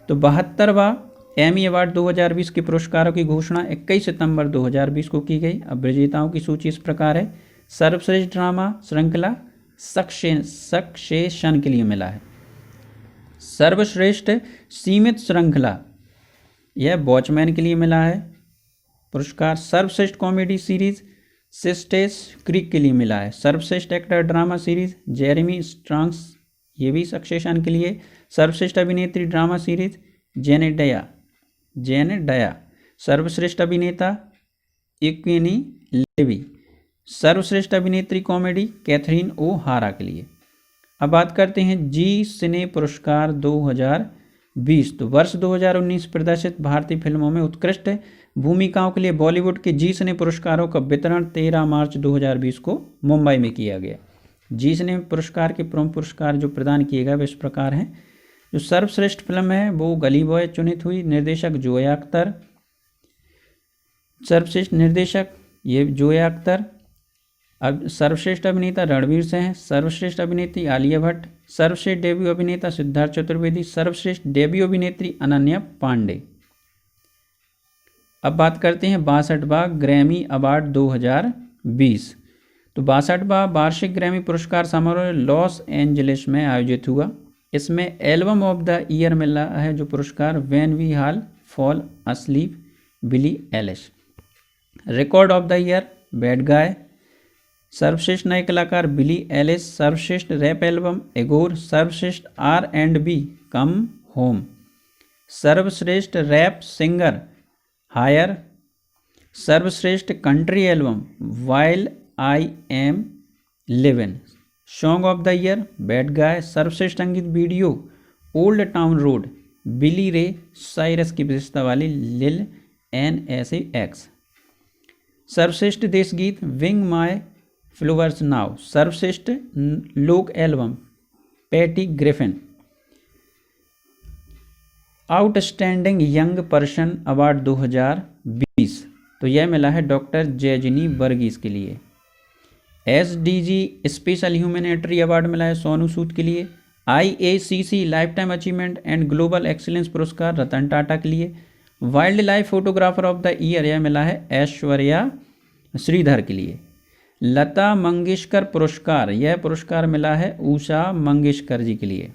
तो 72वां एमी अवार्ड 2020 के पुरस्कारों की घोषणा 21 सितंबर 2020 को की गई। अब विजेताओं की सूची इस प्रकार है। सर्वश्रेष्ठ ड्रामा श्रृंखला सक्सेशन के लिए मिला है। सर्वश्रेष्ठ सीमित श्रृंखला यह वॉचमैन के लिए मिला है पुरस्कार। सर्वश्रेष्ठ कॉमेडी सीरीज सिस्टेस क्रीक के लिए मिला है। सर्वश्रेष्ठ actor drama series Jeremy strongs, ये भी सक्सेशन के लिए। सर्वश्रेष्ठ अभिनेत्री ड्रामा सीरीज जेनेडाया। सर्वश्रेष्ठ अभिनेता इक्विनी लेवी। सर्वश्रेष्ठ अभिनेत्री कॉमेडी कैथरीन ओ हारा के लिए। अब बात करते हैं जी सिने पुरस्कार 2020। तो वर्ष 2019 प्रदर्शित भारतीय फिल्मों में उत्कृष्ट भूमिकाओं के लिए बॉलीवुड के जी सिने पुरस्कारों का वितरण 13 मार्च 2020 को मुंबई में किया गया। जी सिने पुरस्कार के प्रमुख पुरस्कार जो प्रदान किए गए वे इस प्रकार हैं। जो सर्वश्रेष्ठ फिल्म है वो गली बॉय चुनित हुई। निर्देशक जोया अख्तर। सर्वश्रेष्ठ निर्देशक ये जोया अख्तर। अब सर्वश्रेष्ठ अभिनेता रणवीर सिंह। सर्वश्रेष्ठ अभिनेत्री आलिया भट्ट। सर्वश्रेष्ठ डेब्यू अभिनेता सिद्धार्थ चतुर्वेदी। सर्वश्रेष्ठ डेब्यू अभिनेत्री अनन्या पांडे। अब बात करते हैं 62वां ग्रैमी अवार्ड 2020। तो 62वां वार्षिक ग्रैमी पुरस्कार समारोह लॉस एंजलिस में आयोजित हुआ। इसमें एल्बम ऑफ द ईयर मिला है जो पुरस्कार when we all fall asleep Billie Eilish. Record of the year bad guy. सर्वश्रेष्ठ नए कलाकार बिली एलिस। सर्वश्रेष्ठ रैप एल्बम एगोर। सर्वश्रेष्ठ R&B कम होम। सर्वश्रेष्ठ रैप सिंगर हायर। सर्वश्रेष्ठ country album while I am livin. Song of the year bad guy. सर्वश्रेष्ठ संगीत video old town road Billy Ray Cyrus की विशेषता वाली लिल NSAX। सर्वश्रेष्ठ देश गीत विंग माय फ्लोवर्स नाउ। सर्वश्रेष्ठ लोक album Patty Griffin. Outstanding young person award 2020। तो यह मिला है डॉक्टर जैजिनी वर्गीस के लिए। SDG स्पेशल ह्यूमैनिटेरियन अवार्ड मिला है सोनू सूद के लिए। IACC life time achievement and global excellence पुरस्कार रतन टाटा के लिए। Wild life photographer of the year यह मिला है ऐश्वर्या श्रीधर के लिए। लता मंगेशकर पुरस्कार यह पुरस्कार मिला है उषा मंगेशकर जी के लिए।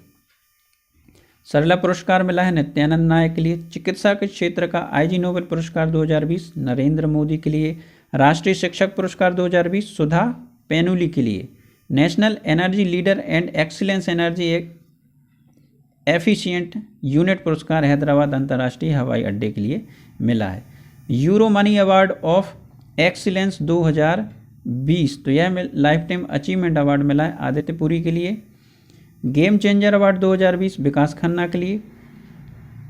सरला पुरस्कार मिला है नित्यानंद नायक के लिए। चिकित्सा के क्षेत्र का IG नोबेल पुरस्कार 2020 नरेंद्र मोदी के लिए। राष्ट्रीय शिक्षक पुरस्कार 2020 सुधा पेनुली के लिए। National energy leader and excellence energy efficient unit पुरस्कार हैदराबाद अंतर्राष्ट्रीय हवाई अड्डे के लिए मिला है। Euro money award of excellence 2020 तो यह लाइफ टाइम अचीवमेंट अवार्ड मिला है आदित्य पुरी के लिए। Game changer award 2020 Vikas Khanna के लिए।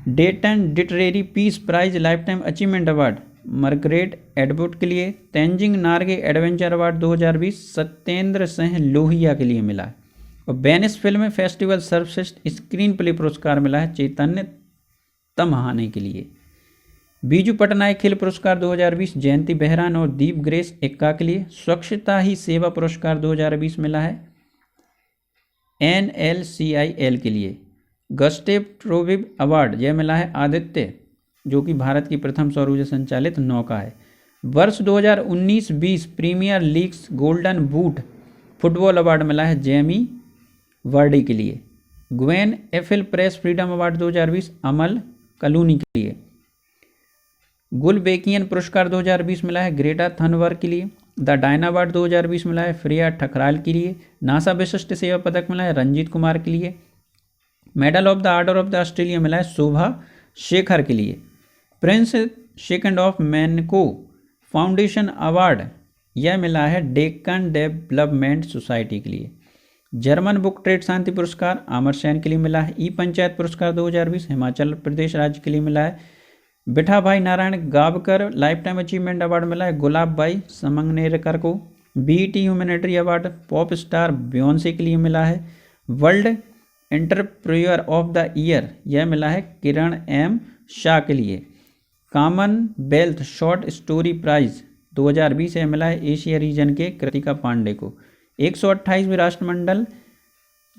Dayton literary peace prize lifetime achievement award Margaret Atwood के लिए। तेंजिंग नार्गे एडवेंचर अवार्ड 2020 सत्येंद्र सिंह लोहिया के लिए मिला है। और वेनिस फिल्म फेस्टिवल सर्वश्रेष्ठ स्क्रीन प्ले पुरस्कार मिला है चैतन्य तमहाने के लिए। बीजू पटनायक खेल पुरस्कार 2020 जयंती बहरान और दीप ग्रेस एक्का के लिए। स्वच्छता ही सेवा पुरस्कार 2020 मिला है NLCIL के लिए। गस्टेव ट्रोविव अवार्ड यह मिला है आदित्य जो कि भारत की प्रथम सौर ऊर्जा संचालित नौका है। वर्ष 2019-20 premier league's golden boot football award मिला है जेमी वर्डी के लिए। Gwen Ifill press freedom award 2020 Amal Clooney के लिए। गुलबेकियन पुरस्कार 2020 मिला है ग्रेटा थनवर्ग के लिए। द डायना अवार्ड 2020 मिला है फ्रिया ठकराल के लिए। नासा विशिष्ट सेवा पदक मिला है रंजीत कुमार के लिए। Medal of the order of the Australia मिला है शोभा शेखर के लिए। Prince second of Monaco foundation award यह मिला है डेक्कन डेवलपमेंट सोसाइटी के लिए। जर्मन बुक ट्रेड शांति पुरस्कार अमर सैन के लिए मिला है। ई पंचायत पुरस्कार 2020 हिमाचल प्रदेश राज्य के लिए मिला है। बिठा भाई Narayan Gavkar life time achievement award मिला है गुलाब भाई समंगनेरकर को। BET humanitarian award pop star Beyonce के लिए मिला है। World entrepreneur of the year यह मिला है किरण M शाह के लिए। कॉमनवेल्थ शॉर्ट स्टोरी प्राइज 2020 मिला है एशिया रीजन के कृतिका पांडे को। 128वें राष्ट्रमंडल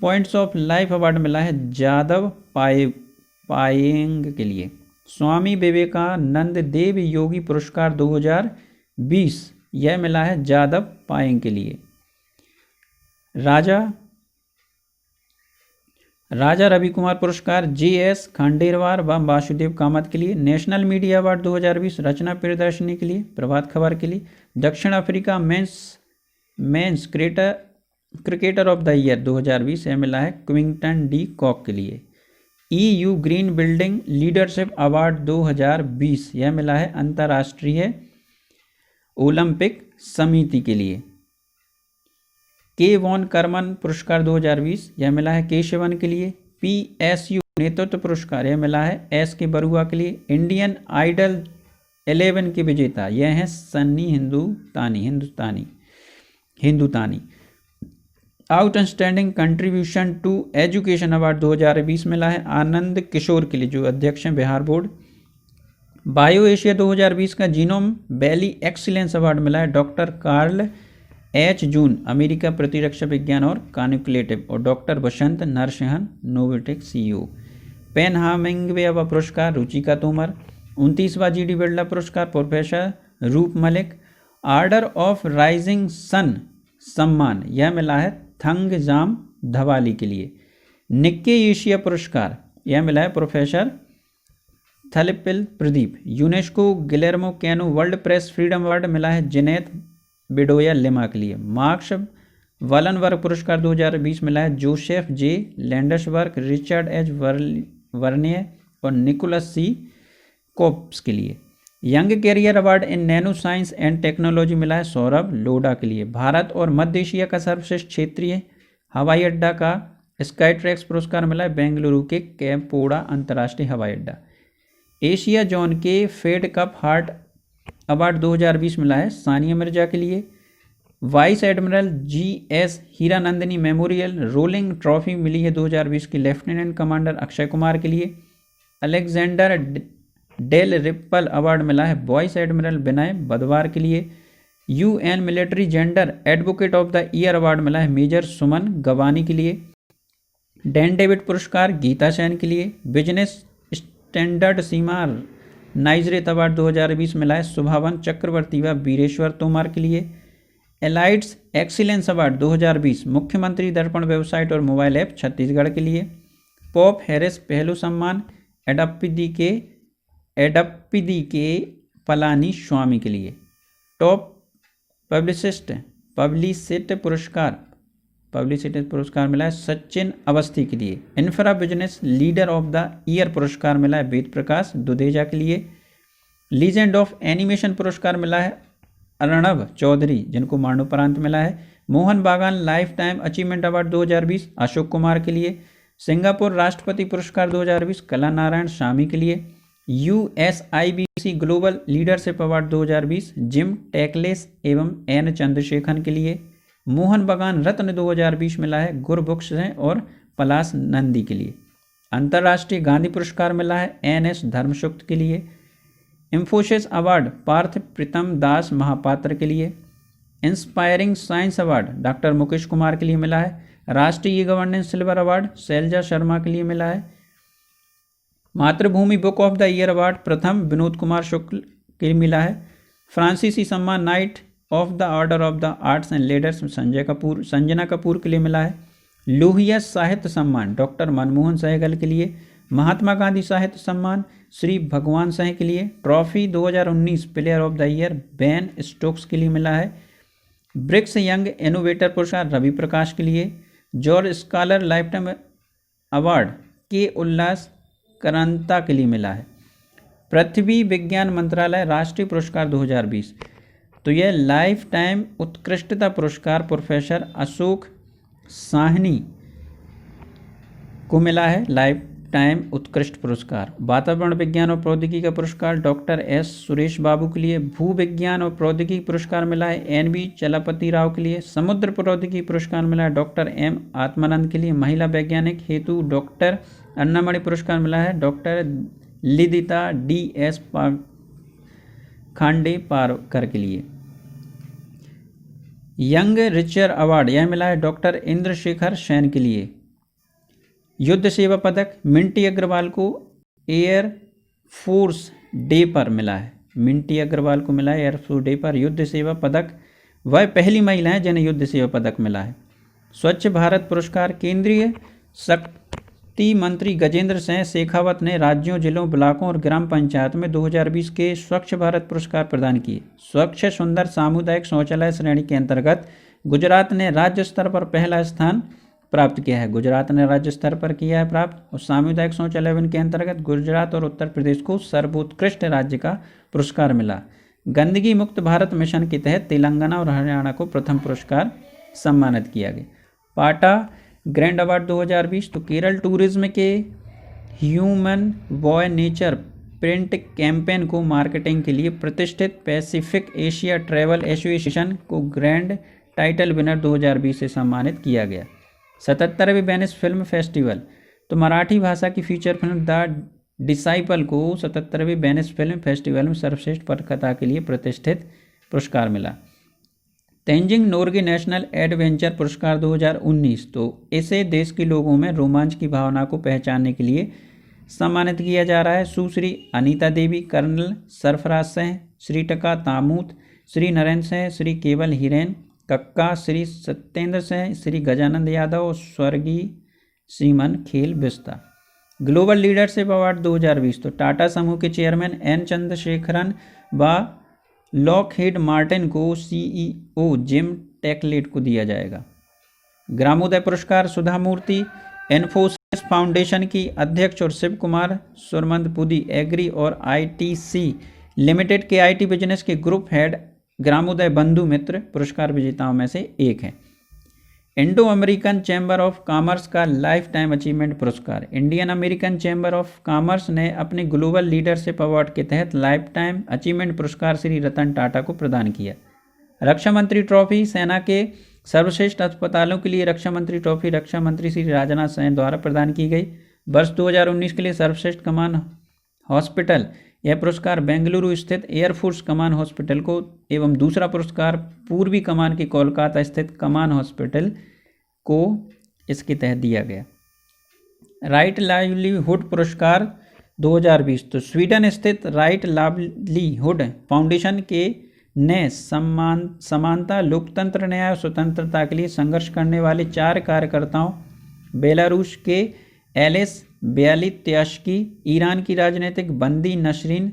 पॉइंट्स ऑफ लाइफ अवार्ड मिला है जादव पायेंग के लिए। स्वामी विवेकानंद देव योगी पुरस्कार 2020 यह मिला है जादव पायेंग के लिए। राजा रवि कुमार पुरस्कार JS खांडेरवार व वासुदेव कामत के लिए। नेशनल मीडिया अवार्ड 2020 रचना प्रदर्शनी के लिए, प्रभात खबर के लिए। दक्षिण Africa men's cricketer of the year 2020 यह मिला है क्विंटन डी कॉक के लिए। EU green building leadership award 2020 यह मिला है अंतर्राष्ट्रीय ओलंपिक समिति के लिए। के वॉन कर्मन पुरस्कार 2020 यह मिला है केशवन के लिए। PSU नेतृत्व पुरस्कार यह मिला है S के बरुआ के लिए। इंडियन आइडल 11 के विजेता यह हैं Sunny Hindustani. Outstanding contribution to education award 2020 मिला है आनंद किशोर के लिए, जो अध्यक्ष हैं बिहार बोर्ड। बायो एशिया 2020 का जीनोम वैली एक्सीलेंस अवार्ड मिला है doctor Carl H. June America प्रतिरक्षा विज्ञान और कॉन्क्लेव, और डॉक्टर वसंत नरसिंहन नोवेटेक CEO। पेन हेमिंग्वे पुरस्कार रुचिका तोमर। 29वां GD बिरला पुरस्कार professor Roop Malik. Order of rising sun सम्मान यह मिला है थंगजाम धवाली के लिए। निक्के एशिया पुरस्कार यह मिला है professor Thalappil Pradeep. UNESCO Guillermo Cano world press freedom award मिला है जिनेत बिडोया लिमा के लिए। मार्क्स वलनवर्ग पुरस्कार 2020 मिला है Joseph J. Landsberg, Richard H. Vernier और निकोलस C. कोप्स के लिए। Young career award in nano science and technology मिला है सौरभ लोढ़ा के लिए। भारत और मध्य एशिया का सर्वश्रेष्ठ क्षेत्रीय हवाई अड्डा का स्काई ट्रैक्स पुरस्कार मिला है बेंगलुरु के कैंपोड़ा अंतर्राष्ट्रीय हवाई अड्डा। एशिया जोन के फेड कप हार्ट अवार्ड 2020 मिला है सानिया मिर्जा के लिए। Vice admiral GS Hiranandani memorial rolling trophy मिली है 2020 के लेफ्टिनेंट कमांडर अक्षय कुमार के लिए। अलेक्जेंडर डेल रिप्पल अवार्ड मिला है वाइस एडमिरल विनय बदवार के लिए। UN military gender advocate of the year award मिला है मेजर सुमन गवानी के लिए। डैन डेविड पुरस्कार गीता सेन के लिए। बिजनेस स्टैंडर्ड सीमा नाइजरेत अवार्ड 2020 मिला है सुभावन चक्रवर्ती व वीरेश्वर तोमर के लिए। एलाइट्स एक्सीलेंस अवार्ड 2020 मुख्यमंत्री दर्पण वेबसाइट और मोबाइल ऐप छत्तीसगढ़ के लिए। पॉप हैरिस पहलू सम्मान एडप्पिदी के पलानी स्वामी के लिए। टॉप पब्लिसिस्ट पुरस्कार मिला है सचिन अवस्थी के लिए। Infra business leader of the year पुरस्कार मिला है वेद प्रकाश दुदेजा के लिए। लीजेंड ऑफ एनिमेशन पुरस्कार मिला है अर्णव चौधरी जिनको मरणोपरांत मिला है। मोहन बागान life time achievement award 2020 Ashok Kumar के लिए। सिंगापुर राष्ट्रपति पुरस्कार 2020 कला नारायण स्वामी के लिए। USIBC global leadership award 2020 Jim Taiclet एवं N चंद्रशेखरन के लिए। मोहन बागान रत्न 2020 मिला है गुरबख्श और पलाश नंदी के लिए। अंतर्राष्ट्रीय गांधी पुरस्कार मिला है NS धर्मशुक्त के लिए। इंफोसिस अवार्ड पार्थ प्रीतम दास महापात्र के लिए। Inspiring science award doctor Mukesh Kumar के लिए मिला है। राष्ट्रीय governance silver award Shailaja Sharma के लिए मिला है। Mathrubhumi book of the year award प्रथम विनोद कुमार शुक्ल के लिए मिला है। फ्रांसीसी सम्मान night of the order of the arts and letters Sanjana Kapoor के लिए मिला है। लोहिया साहित्य सम्मान डॉक्टर मनमोहन सहगल के लिए। महात्मा गांधी साहित्य सम्मान श्री भगवान साह के लिए। Trophy 2019 player of the year Ben Stokes के लिए मिला है। ब्रिक्स यंग इनोवेटर पुरस्कार रवि प्रकाश के लिए। George scholar life time award के उल्लास करांता के लिए मिला है। पृथ्वी विज्ञान मंत्रालय राष्ट्रीय पुरस्कार 2020 तो यह लाइफ टाइम उत्कृष्टता पुरस्कार प्रोफेसर अशोक साहनी को मिला है लाइफ टाइम उत्कृष्ट पुरस्कार। वातावरण विज्ञान और प्रौद्योगिकी का पुरस्कार डॉक्टर S सुरेश बाबू के लिए। भू विज्ञान और प्रौद्योगिकी पुरस्कार मिला है NB चलपति राव के लिए। समुद्र प्रौद्योगिकी पुरस्कार मिला है डॉक्टर M आत्मानंद के लिए। महिला वैज्ञानिक हेतु डॉक्टर अन्नामणि पुरस्कार मिला है डॉक्टर लिदिता DS खांडेपारकर के लिए। यंग रिचर अवार्ड यह मिला है डॉक्टर इंद्रशेखर सैन के लिए। युद्ध सेवा पदक मिंटी अग्रवाल को एयर फोर्स डे पर मिला है। मिंटी अग्रवाल को मिला है एयर फोर्स डे पर युद्ध सेवा पदक। वह पहली महिला है जिन्हें युद्ध सेवा पदक मिला है। स्वच्छ भारत पुरस्कार केंद्रीय शक्ति मंत्री गजेंद्र सिंह शेखावत ने राज्यों, जिलों, ब्लॉकों और ग्राम पंचायत में 2020 के स्वच्छ भारत पुरस्कार प्रदान किए। स्वच्छ सुंदर सामुदायिक शौचालय श्रेणी के अंतर्गत गुजरात ने राज्य स्तर पर पहला स्थान प्राप्त किया है। गुजरात ने राज्य स्तर पर किया है प्राप्त। और सामुदायिक शौचालय के अंतर्गत गुजरात और उत्तर प्रदेश को सर्वोत्कृष्ट राज्य का पुरस्कार मिला। गंदगी मुक्त भारत मिशन के तहत तेलंगाना और हरियाणा को प्रथम पुरस्कार सम्मानित किया गया। पाटा ग्रैंड अवार्ड 2020 तो केरल टूरिज्म के human boy nature print campaign को मार्केटिंग के लिए प्रतिष्ठित पैसिफिक एशिया ट्रैवल एसोसिएशन को ग्रैंड टाइटल विनर 2020 से सम्मानित किया गया। 77वें वेनिस फिल्म फेस्टिवल तो मराठी भाषा की फीचर फिल्म द डिसाइपल को 77वें वेनिस फिल्म फेस्टिवल में सर्वश्रेष्ठ पटकथा के लिए प्रतिष्ठित पुरस्कार मिला। तेंजिंग नोर्गे नेशनल एडवेंचर पुरस्कार 2019 तो इसे देश के लोगों में रोमांच की भावना को पहचानने के लिए सम्मानित किया जा रहा है। सुश्री अनीता देवी, कर्नल सरफराज सिंह, श्री टका तामूत, श्री नरेंद्र सिंह, श्री केवल हिरेन कक्का, श्री सत्येंद्र सिंह, श्री गजानंद यादव और स्वर्गीय श्रीमन खेल बिस्ता। ग्लोबल लीडरशिप अवार्ड 2020 तो टाटा समूह के चेयरमैन एन चंद्रशेखरन व लॉकहीड मार्टिन को सीईओ जिम टेकलेट को दिया जाएगा। ग्रामोदय पुरस्कार सुधा मूर्ति इन्फोसिस फाउंडेशन की अध्यक्ष और शिव कुमार सुरमंदपुदी एग्री और आईटीसी लिमिटेड के आईटी बिजनेस के ग्रुप हेड ग्रामोदय बंधु मित्र पुरस्कार विजेताओं में से एक हैं। Indo American chamber of commerce का लाइफ टाइम अचीवमेंट पुरस्कार Indian American chamber of commerce ने अपने ग्लोबल लीडरशिप अवार्ड के तहत लाइफ टाइम अचीवमेंट पुरस्कार श्री रतन टाटा को प्रदान किया। रक्षा मंत्री ट्रॉफी सेना के सर्वश्रेष्ठ अस्पतालों के लिए रक्षा मंत्री ट्रॉफी रक्षा मंत्री श्री राजनाथ सिंह द्वारा प्रदान की गई। वर्ष 2019 के लिए सर्वश्रेष्ठ कमान हॉस्पिटल यह पुरस्कार बेंगलुरु स्थित एयरफोर्स कमान हॉस्पिटल को एवं दूसरा पुरस्कार पूर्वी कमान के कोलकाता स्थित कमान हॉस्पिटल को इसके तहत दिया गया। राइट लाइवलीहुड पुरस्कार 2020 तो स्वीडन स्थित राइट लाइवलीहुड फाउंडेशन के ने समानता, लोकतंत्र, न्याय और स्वतंत्रता के लिए संघर्ष करने वाले 4 कार्यकर्ताओं बेलारूस के एलिस ब्यालित्याश्की, ईरान की राजनीतिक बंदी नसरीन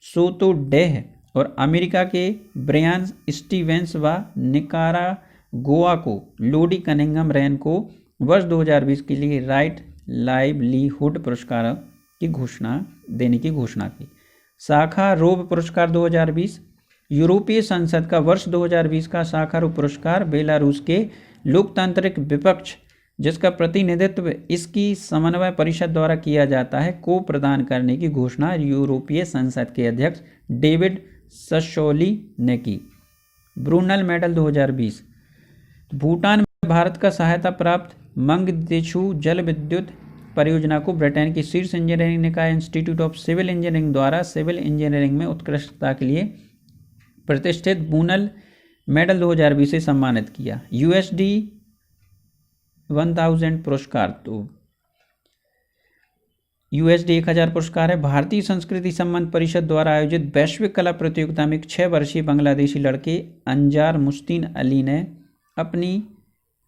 सोतोडेह और अमेरिका के ब्रायन स्टीवेंस व निकारागुआ को लोडी कनिंघम रैन को वर्ष 2020 के लिए राइट लाइवलीहुड पुरस्कार की घोषणा की। साखारोव पुरस्कार 2020 यूरोपीय संसद का वर्ष 2020 का साखारोव पुरस्कार बेलारूस के लोकतांत्रिक विपक्ष जिसका प्रतिनिधित्व इसकी समन्वय परिषद द्वारा किया जाता है को प्रदान करने की घोषणा यूरोपीय संसद के अध्यक्ष डेविड ससोली ने की। ब्रूनल मेडल 2020 भूटान में भारत का सहायता प्राप्त मंगदेछू जल विद्युत परियोजना को ब्रिटेन की शीर्ष इंजीनियरिंग निकाय इंस्टीट्यूट ऑफ सिविल इंजीनियरिंग द्वारा सिविल इंजीनियरिंग में उत्कृष्टता के लिए प्रतिष्ठित ब्रूनल मेडल 2020 से सम्मानित किया। USD 1000 पुरस्कार तो USD 1000 पुरस्कार है। भारतीय संस्कृति संबंध परिषद द्वारा आयोजित वैश्विक कला प्रतियोगिता में 6 वर्षीय बांग्लादेशी लड़के अंजार मुस्तीन अली ने अपनी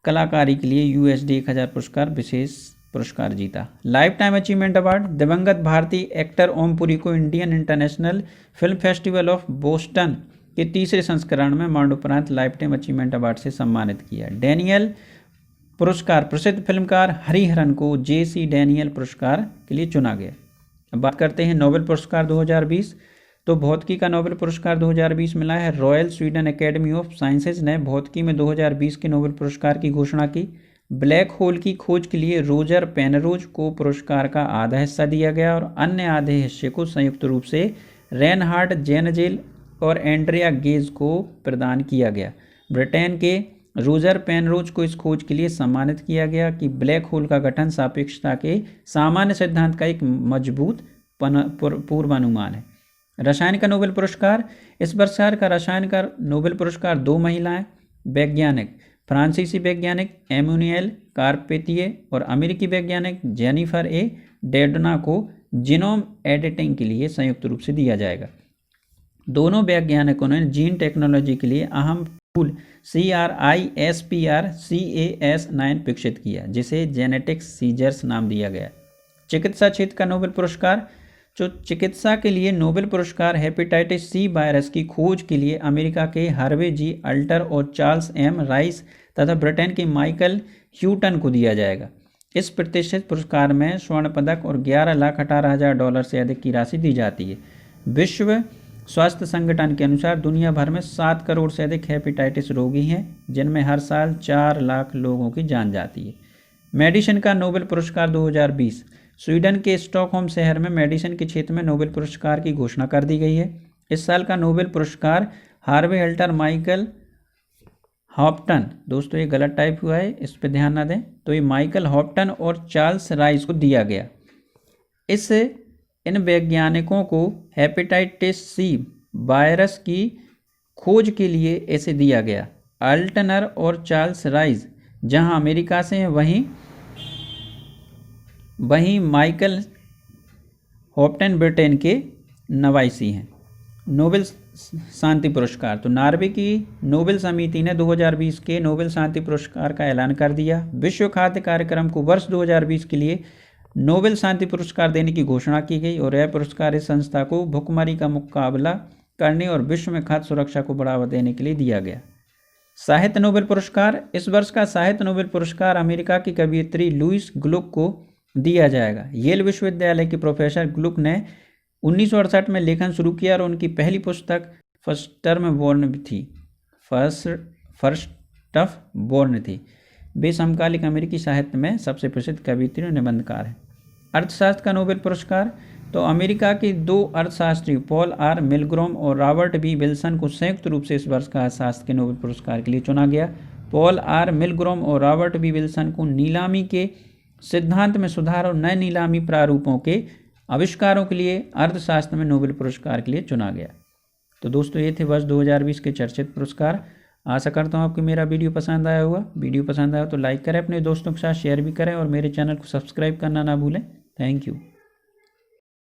कलाकारी के लिए USD 1000 पुरस्कार विशेष पुरस्कार जीता। लाइफ टाइम अचीवमेंट अवार्ड दिवंगत भारतीय एक्टर ओम पुरी को Indian international film festival of Boston के तीसरे संस्करण में मरणोपरांत लाइफ टाइम अचीवमेंट अवार्ड से सम्मानित किया। डैनियल पुरस्कार प्रसिद्ध फिल्मकार हरिहरन को JC डैनियल पुरस्कार के लिए चुना गया। अब बात करते हैं नोबेल पुरस्कार 2020 तो भौतिकी का नोबेल पुरस्कार 2020 मिला है। Royal Sweden academy of sciences ने भौतिकी में 2020 के नोबेल पुरस्कार की घोषणा की। ब्लैक होल की खोज के लिए रोजर पेनरोज को पुरस्कार का आधा हिस्सा दिया गया और अन्य आधे हिस्से को संयुक्त रूप से रेनहार्ड जेनजेल और एंड्रिया गेज को प्रदान किया गया। ब्रिटेन के रोजर पेनरोज को इस खोज के लिए सम्मानित किया गया कि ब्लैक होल का गठन सापेक्षता के सामान्य सिद्धांत का एक मजबूत पूर्वानुमान है। रसायन का नोबेल पुरस्कार, इस वर्ष का रसायन का नोबेल पुरस्कार 2 महिलाएं वैज्ञानिक फ्रांसीसी वैज्ञानिक एमुनियल कारपेतिये और अमेरिकी वैज्ञानिक जेनिफर ए डेडना को जीनोम एडिटिंग के लिए संयुक्त रूप से दिया जाएगा। दोनों वैज्ञानिकों ने जीन टेक्नोलॉजी के लिए अहम टूल CRISPR-Cas9 विकसित किया, जिसे जेनेटिक सीजर्स नाम दिया गया। चिकित्सा क्षेत्र का नोबेल पुरस्कार, जो चिकित्सा के लिए नोबेल पुरस्कार हेपेटाइटिस सी वायरस की खोज के लिए अमेरिका के हार्वे जी अल्टर और चार्ल्स एम राइस तथा ब्रिटेन के माइकल ह्यूटन को दिया जाएगा। इस प्रतिष्ठित पुरस्कार में स्वर्ण पदक और $11,18,000 से अधिक की राशि दी जाती है। विश्व स्वास्थ्य संगठन के अनुसार दुनिया भर में 7 करोड़ से अधिक हेपेटाइटिस रोगी हैं, जिनमें हर साल 4 लाख लोगों की जान जाती है। मेडिसिन का नोबेल पुरस्कार 2020, स्वीडन के स्टॉकहोम शहर में मेडिसिन के क्षेत्र में नोबेल पुरस्कार की घोषणा कर दी गई है। इस साल का नोबेल पुरस्कार हार्वे अल्टर माइकल हॉप्टन, दोस्तों ये गलत टाइप हुआ है, इस पर ध्यान ना दें, तो ये माइकल हॉप्टन और चार्ल्स राइस को दिया गया। इन वैज्ञानिकों को हेपेटाइटिस सी वायरस की खोज के लिए इसे दिया गया। अल्टनर और चार्ल्स राइस जहां अमेरिका से हैं, वहीं माइकल हॉप्टन ब्रिटेन के नवासी हैं। नोबेल शांति पुरस्कार, तो नॉर्वे की नोबेल समिति ने 2020 के नोबेल शांति पुरस्कार का ऐलान कर दिया। विश्व खाद्य कार्यक्रम को वर्ष 2020 के लिए नोबेल शांति पुरस्कार देने की घोषणा की गई और यह पुरस्कार इस संस्था को भुखमरी का मुकाबला करने और विश्व में खाद्य सुरक्षा को बढ़ावा देने के लिए दिया गया। साहित्य नोबेल पुरस्कार, इस वर्ष का साहित्य नोबेल पुरस्कार अमेरिका की कवयित्री लुइस ग्लुक को दिया जाएगा। येल विश्वविद्यालय के प्रोफेसर ग्लुक ने 1968 में लेखन शुरू किया और उनकी पहली पुस्तक फर्स्ट ऑफ बॉर्न थी। वे समकालिक अमेरिकी साहित्य में सबसे प्रसिद्ध कवयित्री और निबंधकार हैं। अर्थशास्त्र का नोबेल पुरस्कार, तो अमेरिका के 2 अर्थशास्त्री पॉल आर मिलग्रोम और रॉबर्ट बी विल्सन को संयुक्त रूप से इस वर्ष का अर्थशास्त्र के नोबेल पुरस्कार के लिए चुना गया। पॉल आर मिलग्रोम और रॉबर्ट बी विल्सन को नीलामी के सिद्धांत में सुधार और नए नीलामी प्रारूपों के आविष्कारों के लिए अर्थशास्त्र में नोबेल पुरस्कार के लिए चुना गया। तो दोस्तों ये थे वर्ष 2020 के चर्चित पुरस्कार। आशा करता हूँ आपको मेरा वीडियो पसंद आया होगा। वीडियो पसंद आया तो लाइक करें, अपने दोस्तों के साथ शेयर भी करें और मेरे चैनल को सब्सक्राइब करना ना भूलें। Thank you.